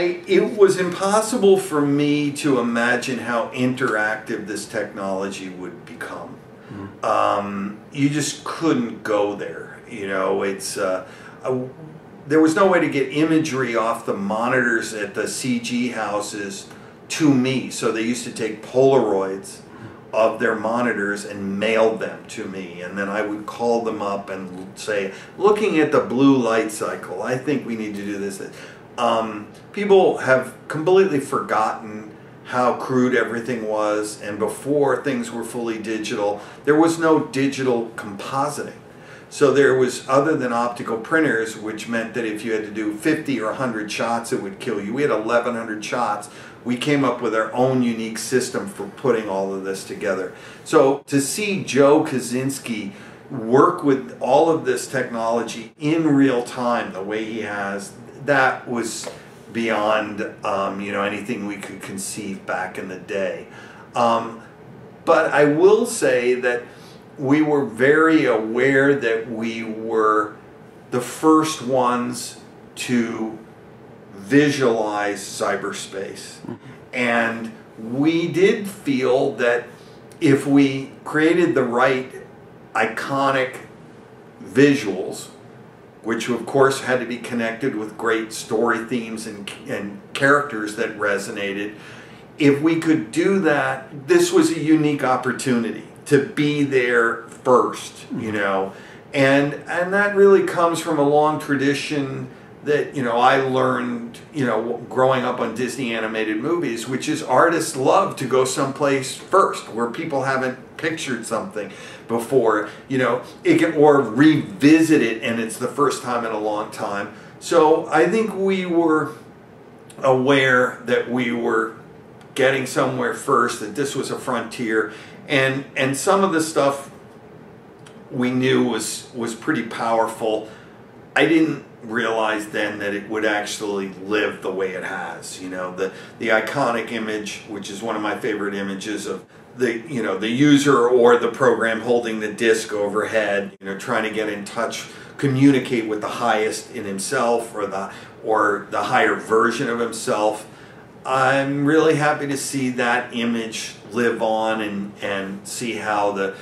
it was impossible for me to imagine how interactive this technology would become. You just couldn't go there. You know, there was no way to get imagery off the monitors at the CG houses to me. So they used to take Polaroids of their monitors and mailed them to me, and then I would call them up and say, looking at the blue light cycle, I think we need to do this. People have completely forgotten how crude everything was, and before things were fully digital, there was no digital compositing. So there was, other than optical printers, which meant that if you had to do 50 or 100 shots, it would kill you. We had 1,100 shots. We came up with our own unique system for putting all of this together. So to see Joe Kosinski work with all of this technology in real time the way he has, that was beyond you know, anything we could conceive back in the day. But I will say that we were very aware that we were the first ones to visualize cyberspace. And we did feel that if we created the right iconic visuals, which of course had to be connected with great story themes and characters that resonated, if we could do that, this was a unique opportunity to be there first, you know. And that really comes from a long tradition that, you know, I learned, you know, growing up on Disney animated movies, which is artists love to go someplace first where people haven't pictured something before, you know, or revisit it and it's the first time in a long time. So I think we were aware that we were getting somewhere first, that this was a frontier, and some of the stuff we knew was pretty powerful. I didn't realize then that it would actually live the way it has. You know, the iconic image, which is one of my favorite images of the, you know, the user or the program holding the disc overhead, you know, trying to get in touch, communicate with the highest in himself or the higher version of himself. I'm really happy to see that image live on and see how the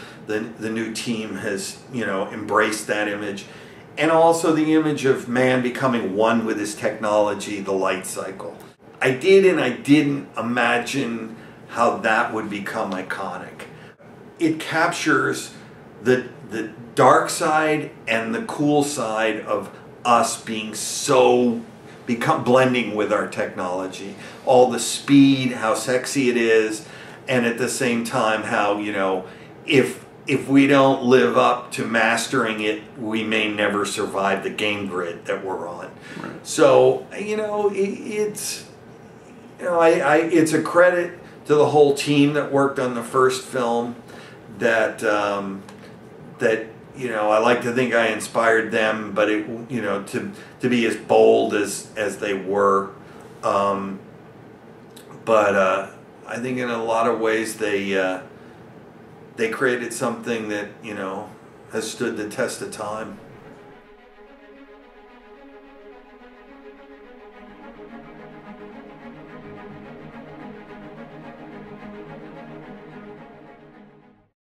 new team has, you know, embraced that image. And also the image of man becoming one with his technology, the light cycle. I did and I didn't imagine how that would become iconic. It captures the dark side and the cool side of us being blending with our technology. All the speed, how sexy it is, and at the same time how, you know, if we don't live up to mastering it, we may never survive the game grid that we're on. Right. So, you know, it's, you know, it's a credit to the whole team that worked on the first film that you know, I like to think I inspired them, but it, you know, to be as bold as they were. But I think in a lot of ways they created something that, you know, has stood the test of time.